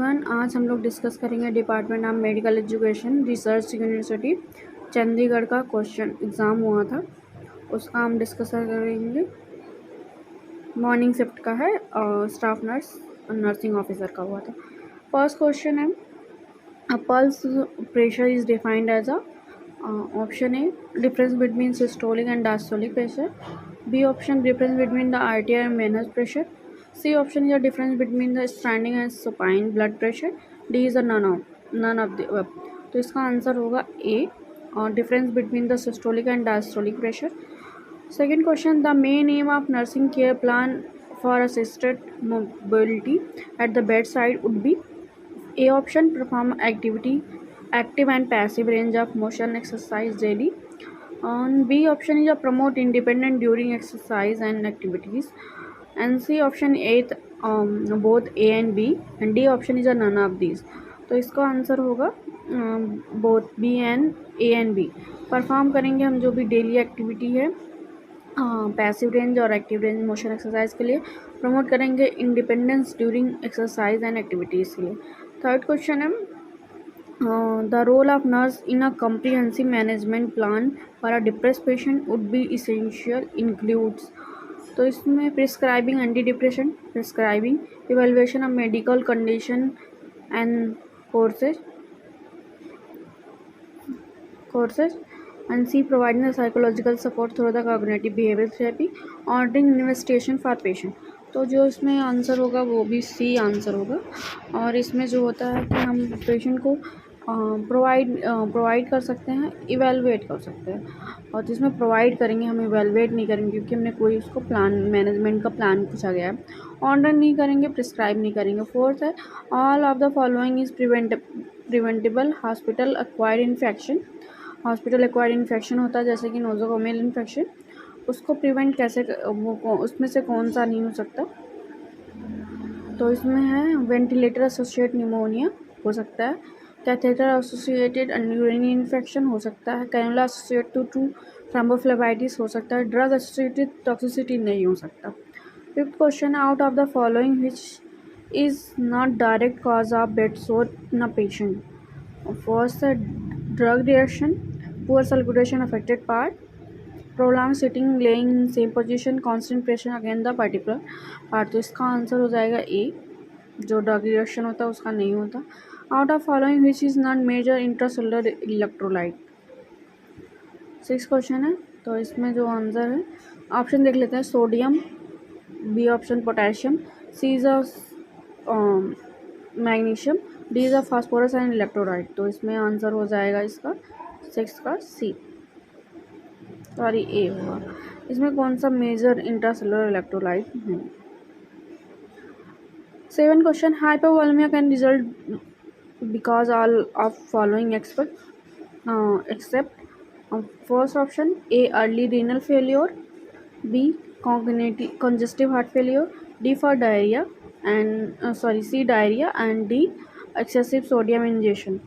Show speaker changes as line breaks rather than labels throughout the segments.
आज हम लोग डिस्कस करेंगे department of medical education research university Chandigarh का क्वेश्चन एग्ज़ाम हुआ था, उसका हम डिस्कस करेंगे। मॉर्निंग शिफ्ट का है और स्टाफ नर्स नर्सिंग ऑफिसर का हुआ था। फर्स्ट क्वेश्चन है, a pulse pressure is defined as a option A difference between systolic and diastolic pressure, B option difference between the arterial and venous pressure, C option is the difference between the standing and supine blood pressure, D is the none of the above। तो इसका answer होगा A और difference between the systolic and diastolic pressure. Second question, the main M of nursing care plan for assisted mobility at the bed side would be A option perform active and passive range of motion exercise daily, and B option is a promote independent during exercise and activities, and C option eighth both A and B, and D option is a none of these। तो इसका answer होगा both B and A and B. Perform करेंगे हम जो भी daily activity है passive range और active range motion exercise के लिए, प्रमोट करेंगे independence during exercise and activities के लिए। थर्ड क्वेश्चन है, the role of nurse in a comprehensive management plan for a depressed patient would be essential includes. तो इसमें prescribing anti depression, prescribing evaluation of medical condition and courses and C providing the psychological support through the cognitive behavioral therapy, ordering investigation for patient। तो जो इसमें answer होगा वो भी C answer होगा। और इसमें जो होता है कि हम पेशेंट को प्रोवाइड कर सकते हैं, इवेलुएट कर सकते हैं, और जिसमें प्रोवाइड करेंगे हम इवेलुएट नहीं करेंगे क्योंकि हमने कोई उसको प्लान मैनेजमेंट का प्लान पूछा गया है। ऑर्डर नहीं करेंगे, प्रिस्क्राइब नहीं करेंगे। फोर्थ है, all of the following is preventable hospital acquired infection. Hospital acquired infection होता है जैसे कि नोज़ोकोमियल इन्फेक्शन, उसको प्रिवेंट कैसे, वो उसमें से कौन सा नहीं हो सकता। तो इसमें है वेंटिलेटर एसोसिएटेड निमोनिया हो सकता है, कैथेटर एसोसिएटेड यूरिनरी इन्फेक्शन हो सकता है, कैनुला एसोसिएटेड टू थ्रोम्बोफ्लेबाइटिस हो सकता है, ड्रग एसोसिएटेड टॉक्सिसिटी नहीं हो सकता। Fifth question, out of the following which is not direct cause of bed sore in a patient. First है drug reaction, poor circulation affected part, prolong sitting laying in same position, constant pressure against the particular part. तो इसका answer हो जाएगा ए, जो drug reaction होता है उसका नहीं होता। Out of following which is not major intracellular electrolyte. Six question है, तो इसमें जो आंसर है ऑप्शन देख लेते हैं, sodium, B option potassium, C is a magnesium, D is a phosphorus and electrolyte. तो इसमें आंसर हो जाएगा इसका सिक्स का सी, सॉरी ए होगा। इसमें कौन सा मेजर इंट्रासेलुलर इलेक्ट्रोलाइट नहीं। Seven question, hypovolemia can result because all of following except. First option A early renal failure, B congestive heart failure, D for diarrhea and C diarrhea and D excessive sodium ingestion।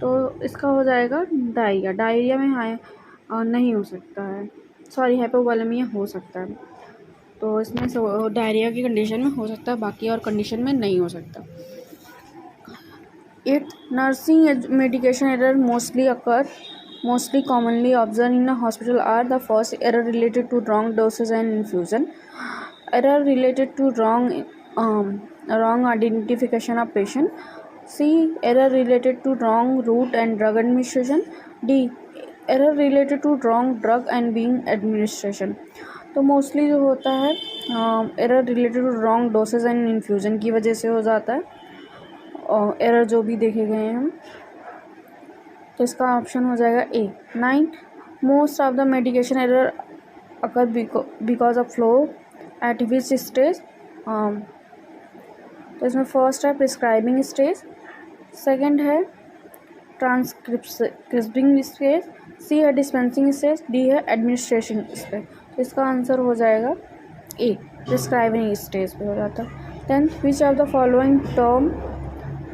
तो इसका हो जाएगा diarrhoea. Diarrhoea में नहीं हो सकता है, sorry hypovolaemia हो सकता है, तो इसमें डायरिया की कंडीशन में हो सकता है, बाकी और कंडीशन में नहीं हो सकता। Eight, nursing medication error mostly commonly observed in a hospital are the first, error related to wrong doses and infusion, error related to wrong identification of patient, C error related to wrong route and drug administration, D error related to wrong drug and being administration। तो mostly जो होता है error related to wrong dosage and infusion की वजह से हो जाता है, और एरर जो भी देखे गए हैं हम, तो इसका ऑप्शन हो जाएगा ए। 9, most of the medication error occur because of flow eight which stage. तो इसमें फर्स्ट है प्रिस्क्राइबिंग स्टेज, सेकंड है ट्रांसक्रिप्टिंग स्टेज, सी है डिस्पेंसिंग स्टेज, डी है एडमिनिस्ट्रेशन स्टेज। तो इसका आंसर हो जाएगा ए, प्रिस्क्राइबिंग स्टेज पे हो जाता है। 10th, which of the following term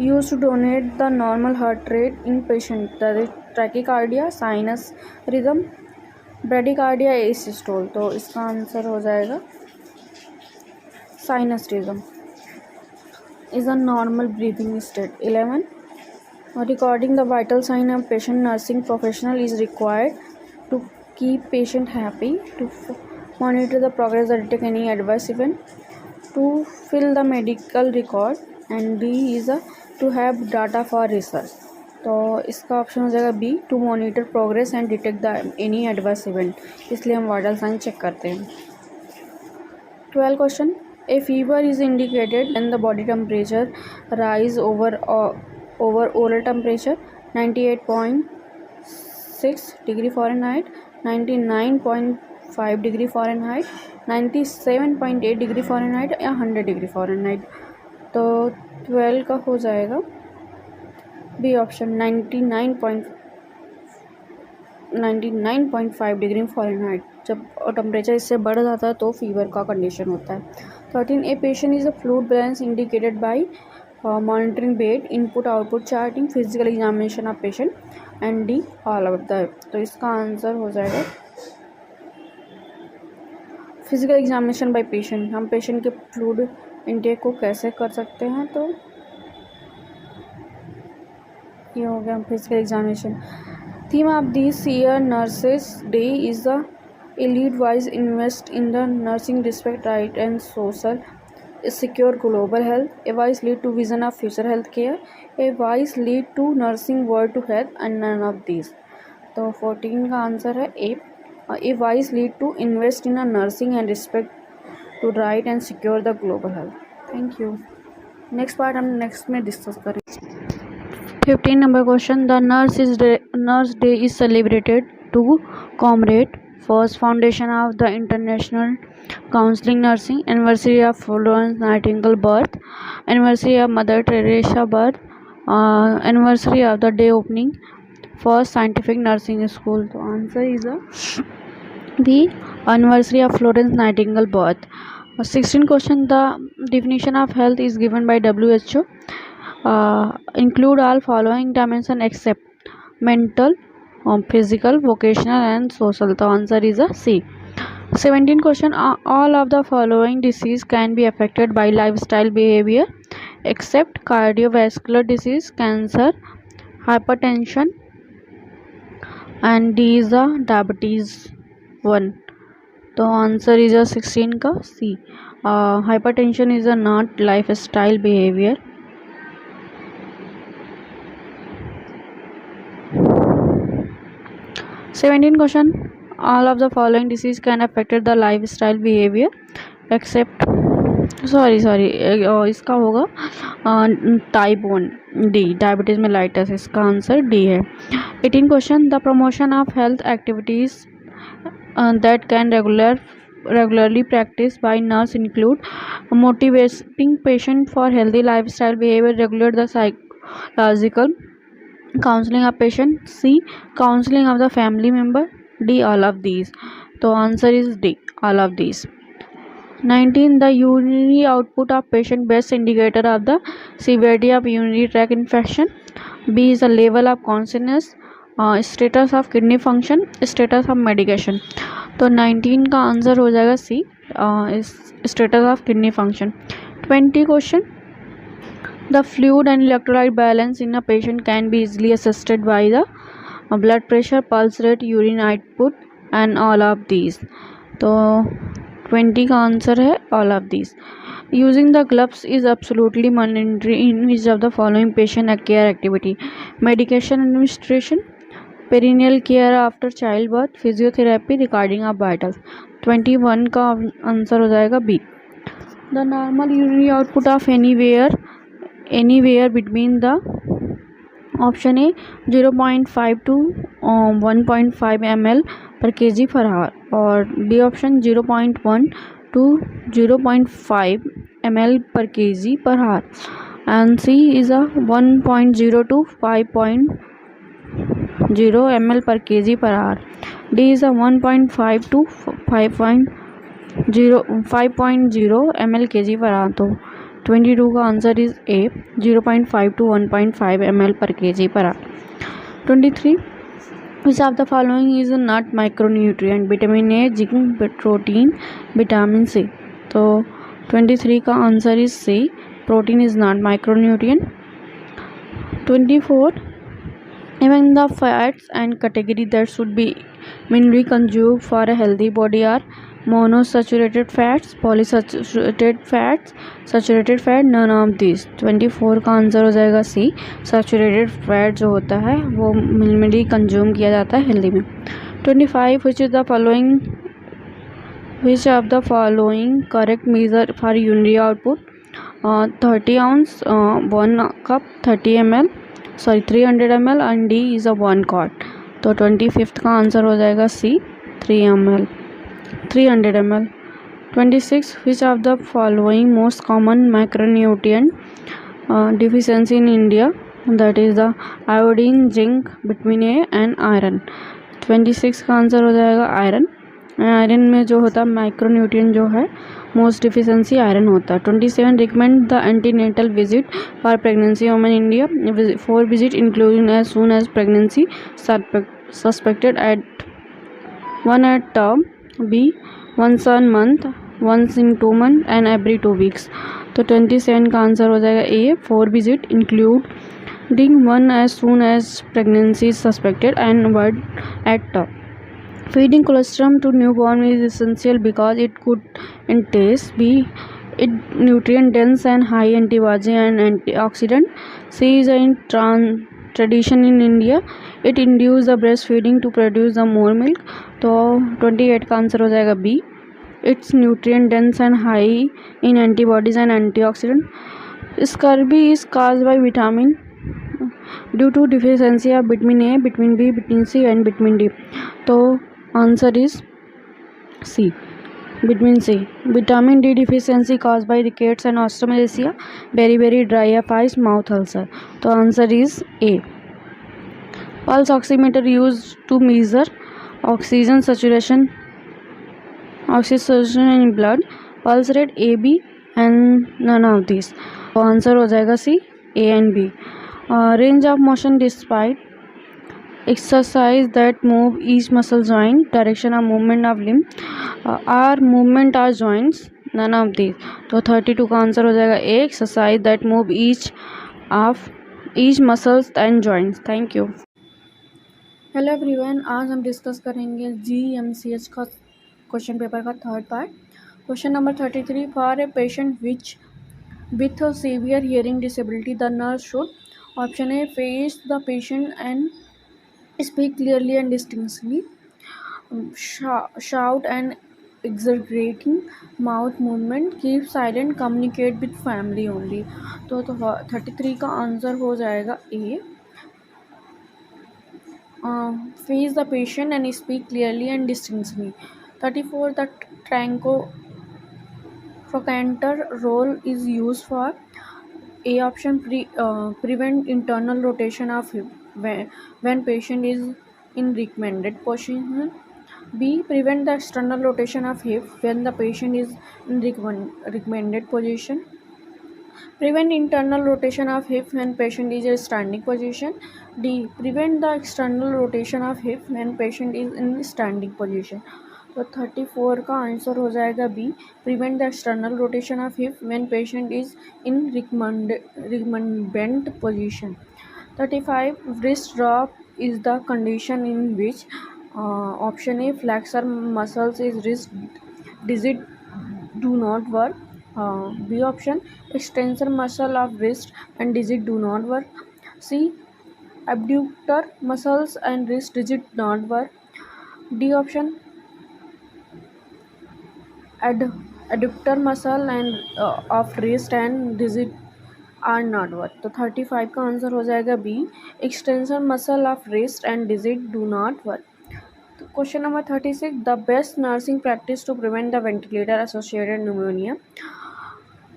used to donate the normal heart rate in patient, tachycardia, sinus rhythm, bradycardia, asystole। तो इसका आंसर हो जाएगा sinus rhythm. is a normal breathing state. 11. Recording the vital sign of patient. Nursing professional is required to keep patient happy, to monitor the progress or detect any adverse event, to fill the medical record, and D is to have data for research. तो इसका option हो जाएगा B, to monitor progress and detect the any adverse event, इसलिए हम vital sign check करते हैं. 12 question. A fever is indicated when the body temperature rise over oral temperature 98.6 degree Fahrenheit, 99.5 degree Fahrenheit, 97.8 degree Fahrenheit या 100 degree Fahrenheit. तो 12 का हो जाएगा B option 99.5 degree Fahrenheit. जब टेम्परेचर इससे बढ़ जाता है तो फीवर का कंडीशन होता है. 13. A patient is a fluid balance indicated by monitoring bed, input output charting, physical examination of patient, and D all of the. तो इसका आंसर हो जाएगा फिजिकल एग्जामिनेशन बाय पेशेंट. हम पेशेंट के फ्लूइड इनटेक को कैसे कर सकते हैं, तो ये हो गया physical examination. Theme of this year nurses day is the elite wise invest in the nursing respect right and social secure global health. A wise lead to vision of future health care. A wise lead to nursing word to health, and none of these. तो 14 का answer है ए. A wise lead to invest in a nursing and respect to right and secure the global health. Thank you. Next part हम next में discuss करेंगे. 15 number question. The nurse day is celebrated to commemorate first foundation of the International Counseling Nursing, anniversary of Florence Nightingale birth, anniversary of Mother Teresa birth, anniversary of the day opening first scientific nursing school. So answer is the anniversary of Florence Nightingale birth. 16 question. The definition of health is given by WHO. Include all following dimensions except mental, physical, vocational and social. The answer is a C. 17 question. All of the following disease can be affected by lifestyle behavior except cardiovascular disease, cancer, hypertension, and D is the diabetes 1. तो answer is a 16 का C. Hypertension is a not lifestyle behavior. 17 question. All of the following disease can affect the lifestyle behavior except इसका होगा type 1 D, diabetes में lights. इसका answer D है. 18 question. The promotion of health activities that can regularly practiced by nurse include motivating patient for healthy lifestyle behavior, regulate the psychological counseling of patient, C counseling of the family member, D all of these. तो answer is D all of these. 19. The urinary output of patient best indicator of the severity of urinary tract infection. B is the level of consciousness, status of kidney function, status of medication. तो 19 का answer हो जाएगा सी, status of kidney function. 20 question. The fluid and electrolyte balance in a patient can be easily assessed by the blood pressure, pulse rate, urine output and all of these. तो 20 का answer है all of these. Using the gloves is absolutely mandatory in which of the following patient care activity? Medication administration, perineal care after child birth, physiotherapy, recording of vitals. 21 का answer हो जाएगा B. The normal urinary output of anywhere between the option A 0.5 to 1.5 ml per kg per hour और B option 0.1 to 0.5 ml per kg per hour and C is a 1.0 to 5.0 ml per kg per hour. D is a 1.5 to 5.0 ml kg per hour. तो 22 का answer is A 0.5 to 1.5 ml per kg per hour. 23. Which of the following is not micronutrient? Vitamin A, zinc, protein, vitamin C. तो 23 का answer is C, protein is not micronutrient. 24. Among the fats and category that should be minimally consumed for a healthy body are monosaturated fats, polysaturated fats, saturated fat, none of these. 24 का answer हो जाएगा सी. Saturated fat जो होता है वो minimally consume किया जाता है हेल्दी में. 25. Which of the following correct measure for urinary output? 30 ounce, 1 cup, 30 ml, 300 ml and D is a 1 quart. तो 25th का आंसर हो जाएगा सी, 300 ml. 26. Which of the following most common macronutrient deficiency in India? That is the iodine, zinc, vitamin A and iron. 26 का answer हो जाएगा iron. Iron में जो होता है माइक्रोन्यूट्रिएंट जो है मोस्ट डिफिशेंसी आयरन होता है. 27. Recommend the antenatal visit for pregnancy women India. 4 visit including as soon as pregnancy suspected at 1 at term, B once a month, once in 2 months and every 2 weeks. तो 27 का answer हो जाएगा ए. 4 visit including 1 as soon as pregnancy is suspected and 1 at term. Feeding colostrum to newborn is essential because it could entail B. It nutrient dense and high antibody and antioxidant. C is in tradition in India. It induce the breastfeeding to produce the more milk. तो 28 का answer हो जाएगा B. It's nutrient dense and high in antibodies and antioxidant. Scurvy is caused by vitamin due to deficiency of vitamin A, vitamin B, vitamin C and vitamin D. तो answer is C, vitamin C. Vitamin D deficiency caused by rickets and osteomalacia, very dry eyes, mouth ulcer. तो answer is A. Pulse oximeter use to measure oxygen saturation in blood. Pulse rate A B and none of this. तो answer हो जाएगा C, A and B. Range of motion despite exercise that move each muscle joint, direction of movement of limb, are movement are joints, none of these. तो 32 का answer हो जाएगा A. Exercise that move each muscles and joints. Thank you. Hello everyone, आज हम discuss करेंगे GMCH का question paper का third part. Question number 33. For a patient with a severe hearing disability, the nurse should option A face the patient and speak clearly and distinctly, shout and exaggerating mouth movement, keep silent, communicate with family only. तो 33 का answer हो जाएगा ए. face the patient and speak clearly and distinctly. 34. The trochanter roll is used for A option prevent internal rotation of hip when patient is in recommended position. B prevent the external rotation of hip when the patient is in recommended position. Prevent internal rotation of hip when patient is in standing position. D prevent the external rotation of hip when patient is in standing position. तो 34 का answer हो जाएगा B. Prevent the external rotation of hip when patient is in recommended position. 35. wrist drop is the condition in which option A flexor muscles is wrist digit do not work. B option extensor muscle of wrist and digit do not work. C abductor muscles and wrist digit not work. D option adductor muscle and of wrist and digit are not work. तो 35 का answer हो जाएगा B. Extensor muscle of wrist and digit do not work. Question number 36. The best nursing practice to prevent the ventilator associated pneumonia.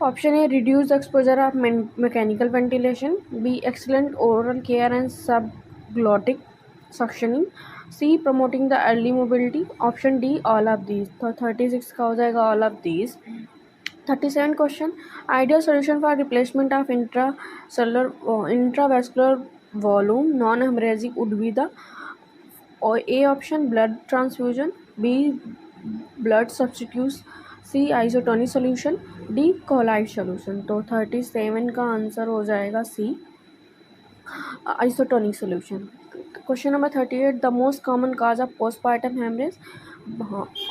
Option A reduce exposure of mechanical ventilation. B excellent oral care and subglottic suctioning. C promoting the early mobility. Option D all of these. तो 36 का हो जाएगा all of these. 37 question. Ideal solution for replacement of intravascular volume non-hemorrhagic would be the A option blood transfusion. B blood C isotonic solution, D colloid solution. तो 37 का answer हो जाएगा सी isotonic solution. Question number 38. The most common cause of postpartum hemorrhage.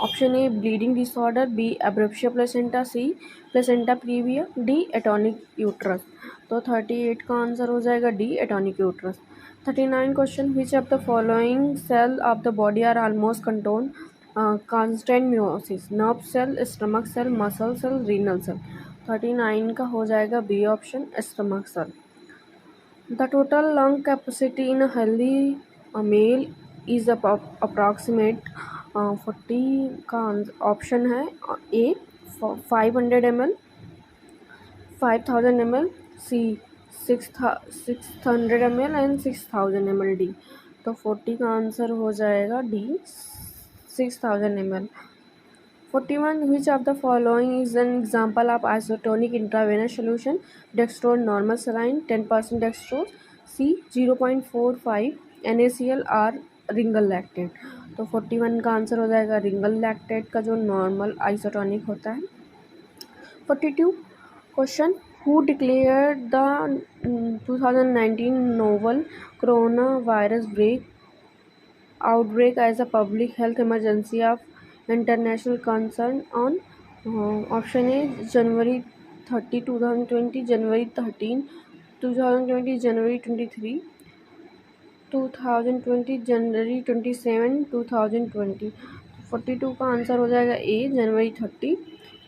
Option A bleeding disorder, B abruptia placenta, C placenta previa, D atonic uterus. तो 38 का answer हो जाएगा D atonic uterus. 39 question, which of the following cell of the body are almost control constant meiosis, nerve cell, stomach cell, muscle cell, renal cell. 39 का हो जाएगा B option, stomach cell. The total lung capacity in a healthy male is approximate 40 का option है A 500 ml, 5000 ml, C 600 ml and 6000 ml, D. तो 40 का answer हो जाएगा D 6000 ml। 41. Which of the following is an example of isotonic intravenous solution? Dextrose normal saline 10% dextrose, C 0.45 NaCl or Ringer lactate. तो 41 का answer हो जाएगा रिंगल lactate का जो नॉर्मल आइसोटोनिक होता है। 42. Question, who declared the 2019 novel corona virus outbreak as a public health emergency of international concern on option A January 30, 2020, January 13, 2020, January 23, 2020, January 27, 2020। 42 का answer हो जाएगा ए जनवरी 30,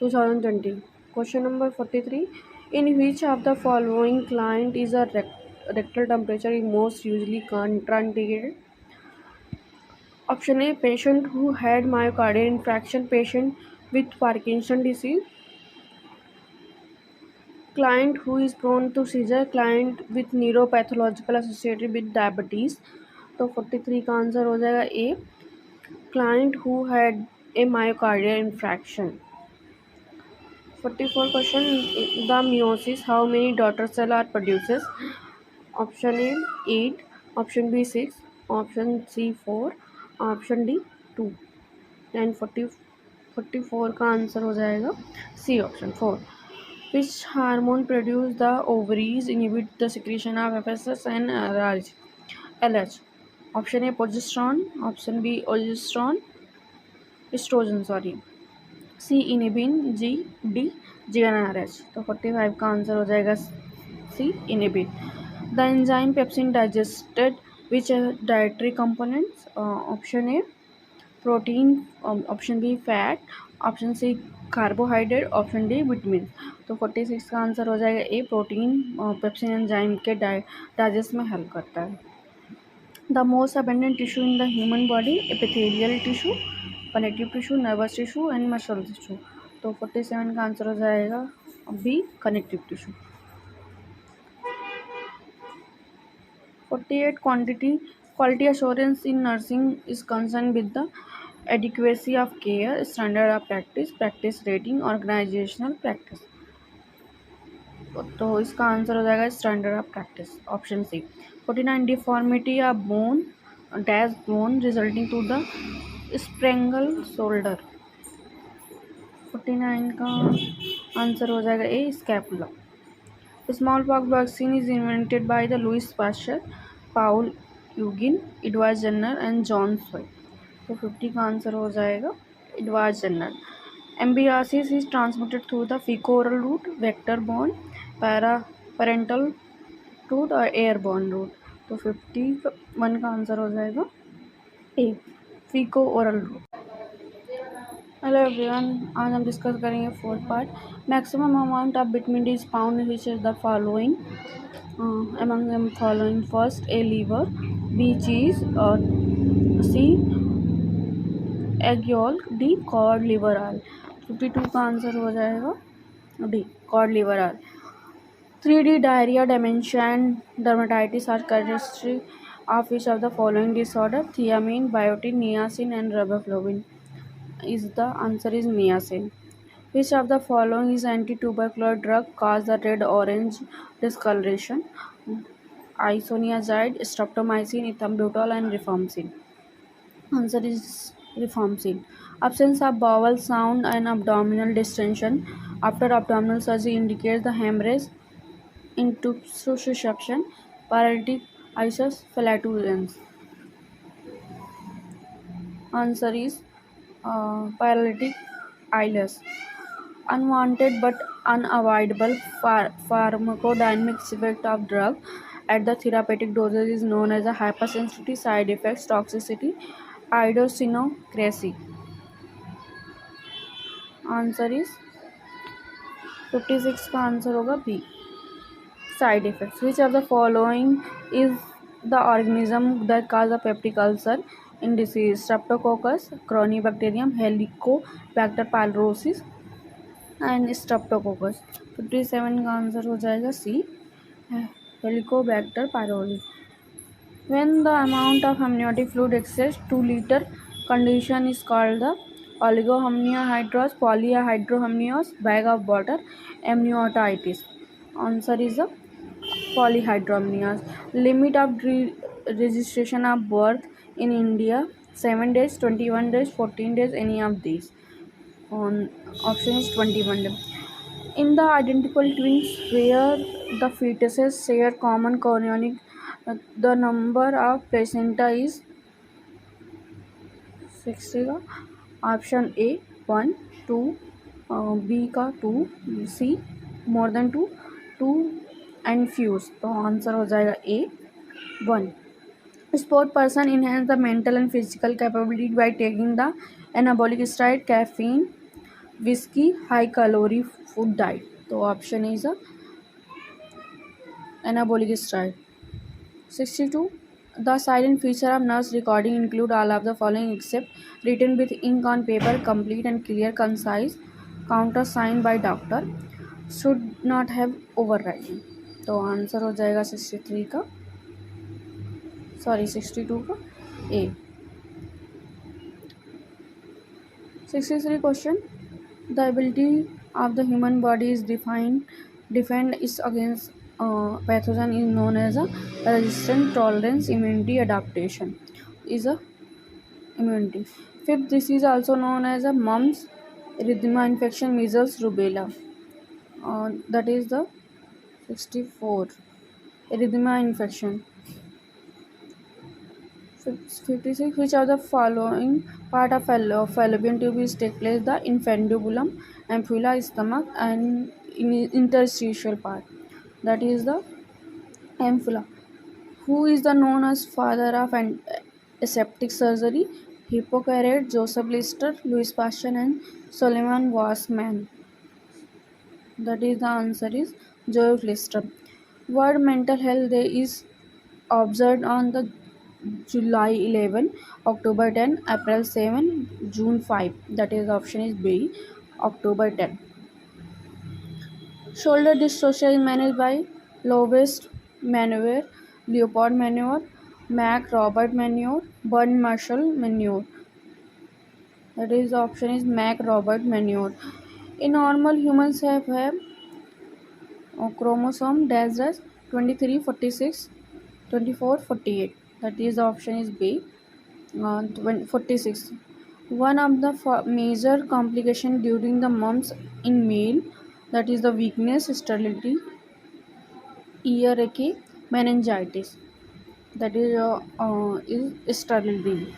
2020। Question number 43. In which of the following client is a rectal temperature is most usually contraindicated? Option A patient who had myocardial infarction, patient with Parkinson disease, client who is prone to seizure, client with neuropathological associated with diabetes। तो 43 का answer हो जाएगा ए client who had a myocardial infarction। 44 question, the meiosis, how many daughter cell are produces? Option A 8, option B 6, option C 4, option D 2 and 44 का answer हो जाएगा C option 4। Which hormone produce the ovaries inhibit the secretion of FSS and LH? Option A progesterone, option B ogesterone oestrogen sorry, C inhibin, G D GnRH. तो 45 का answer हो जाएगा C inhibin. The enzyme pepsin digested which dietary components? Option A protein, option B fat, option C carbohydrate, option D vitamin. तो 46 का answer हो जाएगा A protein pepsin enzyme के digest में हेल्प करता है। The most abundant tissue in the human body, epithelial tissue, connective tissue, nervous tissue and muscle tissue. तो 47 का आंसर हो जाएगा B connective tissue. 48 quality assurance in nursing is concerned with the adequacy of care, standard of practice, practice rating, organizational practice। तो इसका answer हो जाएगा standard of practice, option C. 49 deformity of bone dash bone resulting to the Sprengel shoulder. 49 का answer हो जाएगा A scapula. Smallpox vaccine is invented by the Louis Pasteur, Paul Eugene, Edward Jenner and John Soy. तो 50 का answer हो जाएगा Edward Jenner. Amoebiasis is transmitted through the faeco oral route, vector borne, parenteral route और airborne route. तो 51 का answer हो जाएगा ए फीको-ओरल root. Hello everyone, आज हम डिस्कस करेंगे fourth part. Maximum amount of vitamin D is found in which is the following among them following? first A liver, B cheese, और C egg yolk, D cod liver oil। 52 का answer हो जाएगा D cod liver oil। 3D diarrhea, dementia and dermatitis are characteristic of which of the following disorder? Thiamine, biotin, niacin and riboflavin। is the answer is niacin। Which of the following is anti-tubercular drug cause the red-orange discoloration? Isoniazid, streptomycin, ethambutol and rifampicin। Answer is reform scene. Absence of bowel sound and abdominal distension after abdominal surgery indicates the hemorrhage into suction, paralytic ischus flatulence. Answer is paralytic ileus. Unwanted but unavoidable pharmacodynamic effect of drug at the therapeutic doses is known as a hypersensitivity side effects toxicity idiosyncrasy. Answer is 56 का answer होगा B. Side effects. Which of the following is the organism that cause a peptic ulcer in disease? Streptococcus, corynebacterium, helicobacter pylosis and streptococcus. 57 का answer हो जाएगा C, helicobacter pylosis. When the amount of amniotic fluid exceeds 2 liter, condition is called the oligoamniohydrous, polyhydramnios, bag of water, amniotitis. Answer is the polyhydramnios. Limit of registration of birth in India: 7 days, 21 days, 14 days, any of these. Option is 21 days. In the identical twins where the fetuses share common chorionic, the number of placenta is 60 का. Option A 1, 2, B का 2, सी more than 2, 2 and fuse. तो answer हो जाएगा ए 1. Sport person enhance the mental and physical capability by taking the anabolic steroid, caffeine, whiskey, high calorie food diet. तो option is anabolic steroid. 62. The silent feature of nurse recording include all of the following except written with ink on paper, complete and clear, concise, countersigned by doctor, should not have overwriting. तो answer हो जाएगा 63 का, sorry 62 का ए. 63 question. The ability of the human body is defend is against pathogen is known as a resistant, tolerance, immunity, adaptation is a immunity. 5th, this is also known as a mumps, erythema infection, measles, rubella. That is the 64, erythema infection. 56. Which of the following part of fallopian tube is take place? The infundibulum, ampulla, stomach and interstitial part. That is the ampulla. Who is the known as father of aseptic surgery? Hippocrates, Joseph Lister, Louis Pasteur and Solomon Wassman. That is the answer is Joseph Lister. World Mental Health Day is observed on the July 11, October 10, April 7, June 5. That is option is B, October 10. Shoulder dystocia is managed by Lowest Maneuver, Leopold Maneuver, Mac Robert Maneuver, Bern Marshall Maneuver. That is the option is Mac Robert Maneuver. In normal humans have chromosome dash 23, 46, 24, 48. That is the option is B, 46. One of the major complication during the mumps in male, that is the weakness, sterility, earache, meningitis. That is sterility.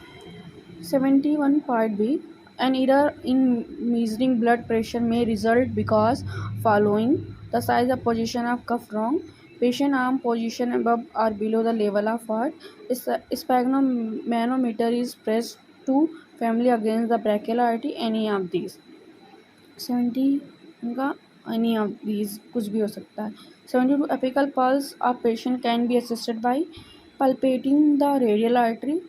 71 part B. An error in measuring blood pressure may result because following: the size of position of cuff wrong, patient arm position above or below the level of heart, sphygmomanometer is pressed too firmly against the brachial artery, any of these. 70 का any of these कुछ भी हो सकता है. 72. Apical pulse of patient can be assisted by palpating the radial artery,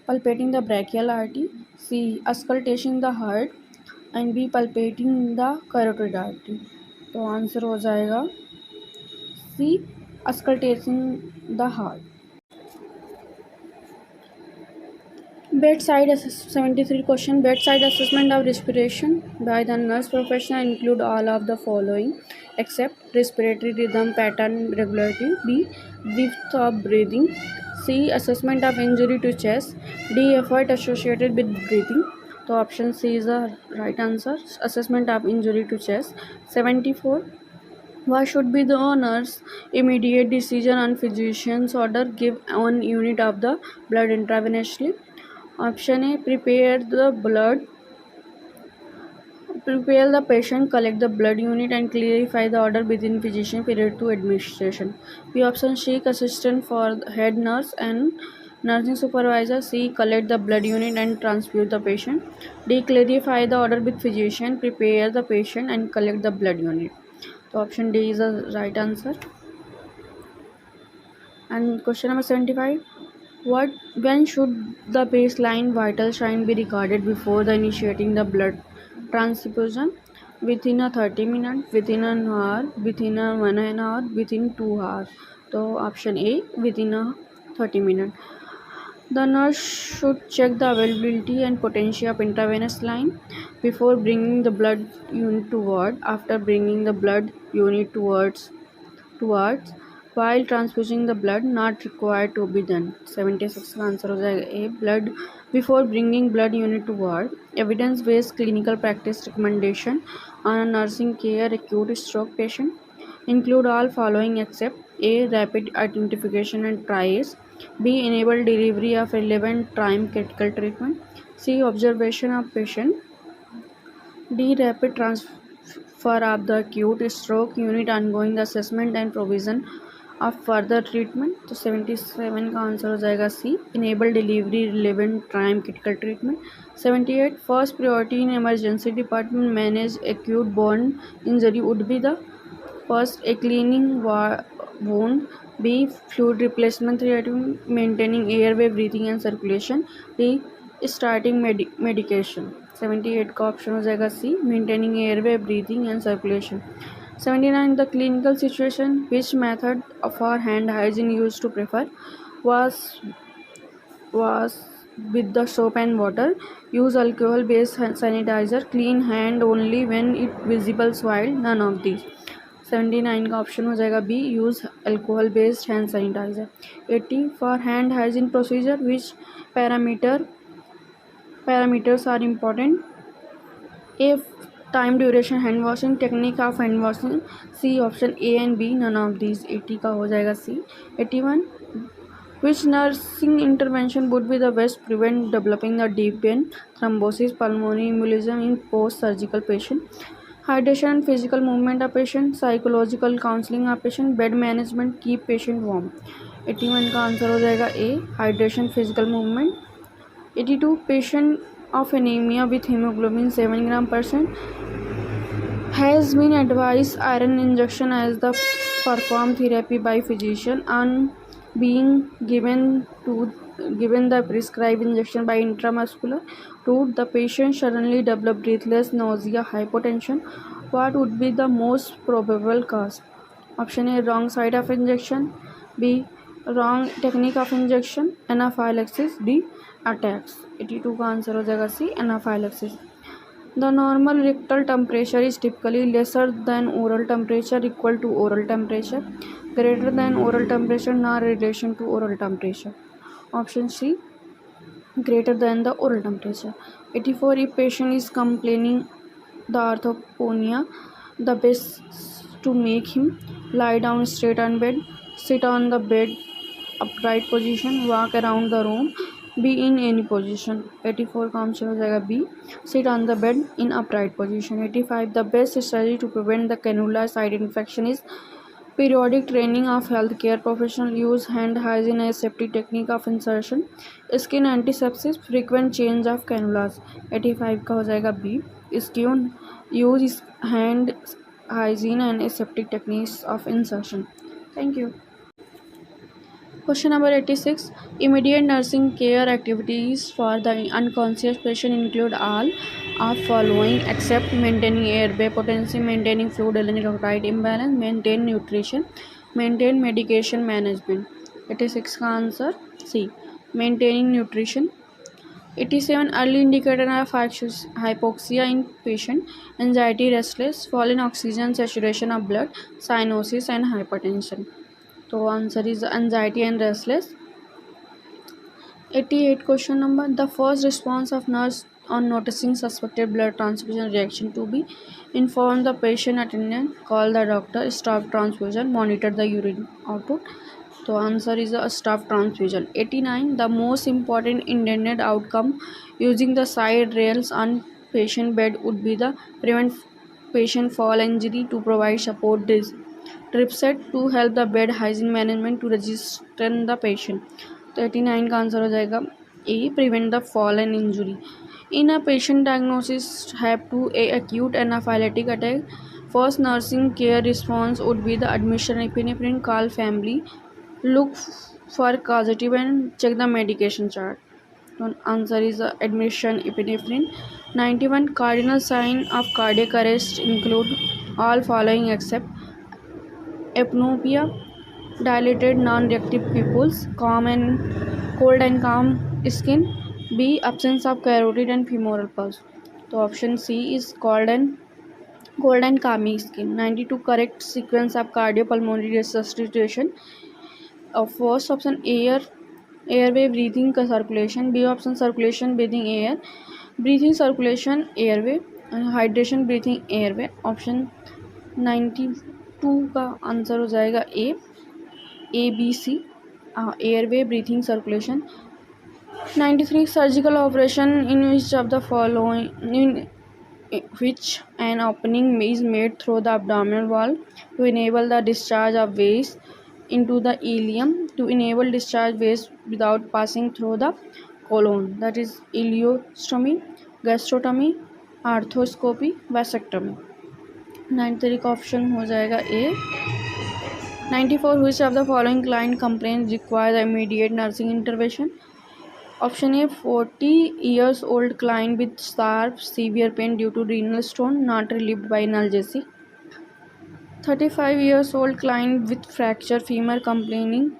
palpating the brachial artery, C, auscultating the heart and B, palpating the carotid artery. तो answer हो जाएगा C, auscultating the heart. Bedside 73 question. Bedside assessment of respiration by the nurse professional include all of the following except respiratory rhythm pattern regularity, B, depth of breathing, C. Assessment of injury to chest. D. Effort associated with breathing. So option C is the right answer. Assessment of injury to chest. 74. Why should be the nurse immediate decision on physician's order give 1 unit of the blood intravenously? Option A. Prepare the patient, collect the blood unit and clarify the order within physician period to administration. B option seek assistant for head nurse and nursing supervisor. C collect the blood unit and transfuse the patient. D clarify the order with physician, prepare the patient and collect the blood unit. So option D is the right answer. And question number 75. When should the baseline vital sign be recorded before the initiating the blood transfusion? Within a 30 minutes, within an hour, within a 1 hour, within 2 hours. So option A, within a 30 minutes. The nurse should check the availability and potency of intravenous line before bringing the blood unit to ward. After bringing the blood unit towards while transfusing the blood not required to be done. 76 का answer हो जाएगा ए, blood before bringing blood unit to ward. Evidence based clinical practice recommendation on a nursing care acute stroke patient include all following except A. Rapid identification and triage. B. Enable delivery of relevant time critical treatment. C. Observation of patient. D. Rapid transfer of the acute stroke unit ongoing assessment and provision of further treatment. तो 77 का answer हो जाएगा C, enable delivery relevant time critical treatment. 78 first priority in emergency department manage acute bone injury would be the first A cleaning wound. B. Fluid replacement therapy, maintaining airway breathing and circulation. D. Starting medication. 78 का option हो जाएगा C, maintaining airway breathing and circulation. 79 the clinical situation, which method for hand hygiene used to prefer? was with the soap and water. Use alcohol based sanitizer. Clean hand only when it visible soil. None of these. 79 का option हो जाएगा B, use alcohol based hand sanitizer. 80 for hand hygiene procedure which parameters are important? A. Time duration hand washing, technique of hand washing. C option A and B, none of these. 80 का हो जाएगा C. 81 which nursing intervention would be the best prevent developing the deep vein thrombosis pulmonary embolism in post surgical patient? Hydration and physical movement of patient, psychological counselling of patient, bed management, keep patient warm. 81 का answer हो जाएगा A, hydration physical movement. 82 patient of anemia with hemoglobin 7 gram% has been advised iron injection as the performed therapy by physician on being given the prescribed injection by intramuscular route. The patient suddenly developed breathless, nausea, hypotension. What would be the most probable cause? Option A, wrong site of injection. B, wrong technique of injection. Anaphylaxis. D, attacks. 82 का answer हो जाएगा C, anaphylaxis. The normal rectal temperature is typically lesser than oral temperature, equal to oral temperature, greater than oral temperature, not relation to oral temperature. Option C, greater than the oral temperature. 84 if patient is complaining the orthoponia, the best to make him lie down straight on bed, sit on the bed upright position, walk around the room, be in any position. 84 का answer हो जाएगा B, sit on the bed in upright position. 85 the best strategy to prevent the cannula site infection is periodic training of healthcare professional, use hand hygiene aseptic technique of insertion, skin antisepsis, frequent change of cannulas. 85 का हो जाएगा B, skin use hand hygiene and aseptic techniques of insertion. Thank you. Question number 86. Immediate nursing care activities for the unconscious patient include all of following except maintaining airway potency, maintaining fluid electrolyte imbalance, maintain nutrition, maintain medication management. 86 का answer C, maintaining nutrition. 87 early indicator of hypoxia in patient, anxiety, restless, fall in oxygen saturation of blood, cyanosis and hypertension. तो answer is anxiety and restless. 88 question number. The first response of nurse on noticing suspected blood transfusion reaction to be inform the patient attendant, call the doctor, stop transfusion, monitor the urine output. So answer is a stop transfusion. 89. The most important intended outcome using the side rails on patient bed would be the prevent patient fall injury, to provide support this trip set, to help the bed hygiene management, to register the patient. तो 89 का answer हो जाएगा A, prevent the fall and injury. In a patient diagnosis have to a acute anaphylactic attack, first nursing care response would be the admission epinephrine, call family, look for causative and check the medication chart. So answer is admission epinephrine. 91. Cardinal sign of cardiac arrest include all following except apnopia, dilated non-reactive pupils, cold and calm skin. B. Absence of carotid and femoral pulse. So option C is cold and calming skin. 92. Correct sequence of cardiopulmonary resuscitation. First option airway breathing circulation. B option circulation breathing air, breathing circulation airway, hydration breathing airway. Option 92 का answer हो जाएगा A B C, airway breathing circulation. 93. Surgical operation in which of the following, in which an opening is made through the abdominal wall to enable the discharge of waste into the ileum, to enable discharge waste without passing through the colon, that is ileostomy, gastrotomy, arthroscopy, vasectomy. 93 का option हो जाएगा ए. 94. Which of the following client complaints requires immediate nursing intervention? Option A. 40 years old client with sharp severe pain due to renal stone not relieved by analgesic. 35 years old client with fractured femur complaining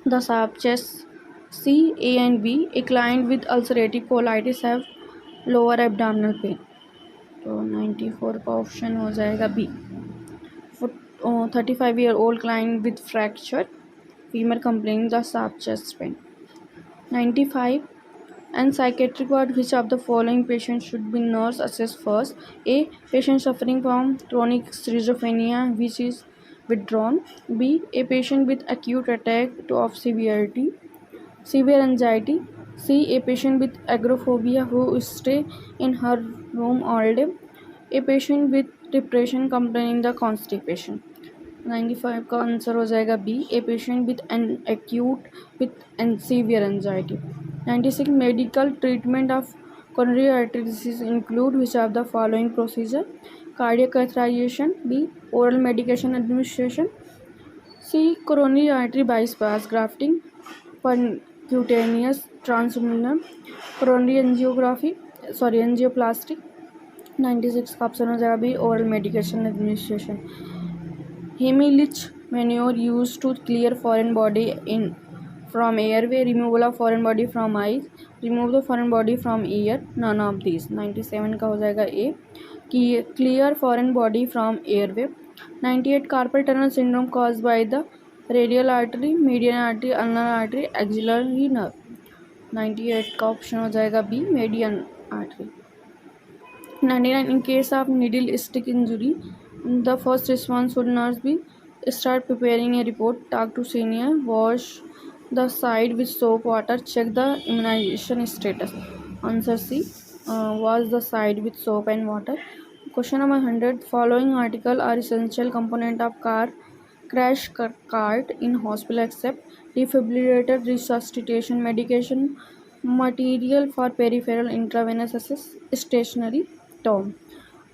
the sharp chest. C. A and B. A client with ulcerative colitis have lower abdominal pain. तो 94 का option हो जाएगा B. 35-year-old client with fractured femur complaining the sharp chest pain. 95. And psychiatric ward, which of the following patients should be nurse assessed first? A. Patient suffering from chronic schizophrenia which is withdrawn. B. A patient with acute attack of severe anxiety. C. A patient with agoraphobia who stay in her room all day. A patient with depression complaining the constipation. 95 का answer हो जाएगा B. A patient with an acute with an severe anxiety. 96. Medical treatment of coronary artery disease include which of the following procedure? Cardiac catheterization. B. Oral medication administration. C. Coronary artery bypass grafting. Percutaneous transluminal coronary angioplasty. 96 का option हो जाएगा B. Oral medication administration. Heimlich maneuver used to clear foreign body from airway, removal of foreign body from eyes, remove the foreign body from ear, none of these. 97 का हो जाएगा ए. Clear foreign body from airway. 98. Carpal tunnel syndrome caused by the radial artery, median artery, ulnar artery, axillary nerve. 98 का option हो जाएगा B. median artery. 99. In case of needle stick injury, the first response would nurse be start preparing a report, talk to senior, wash the side with soap water, check the immunization status. Answer C. Wash the side with soap and water. Question number 100. Following article are essential component of car crash cart in hospital except defibrillator, resuscitation medication, material for peripheral intravenous access, stationary tom.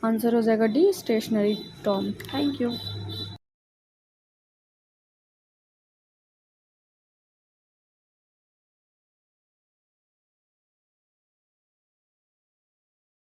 Answer हो जाएगा D. Stationary tom. Thank you.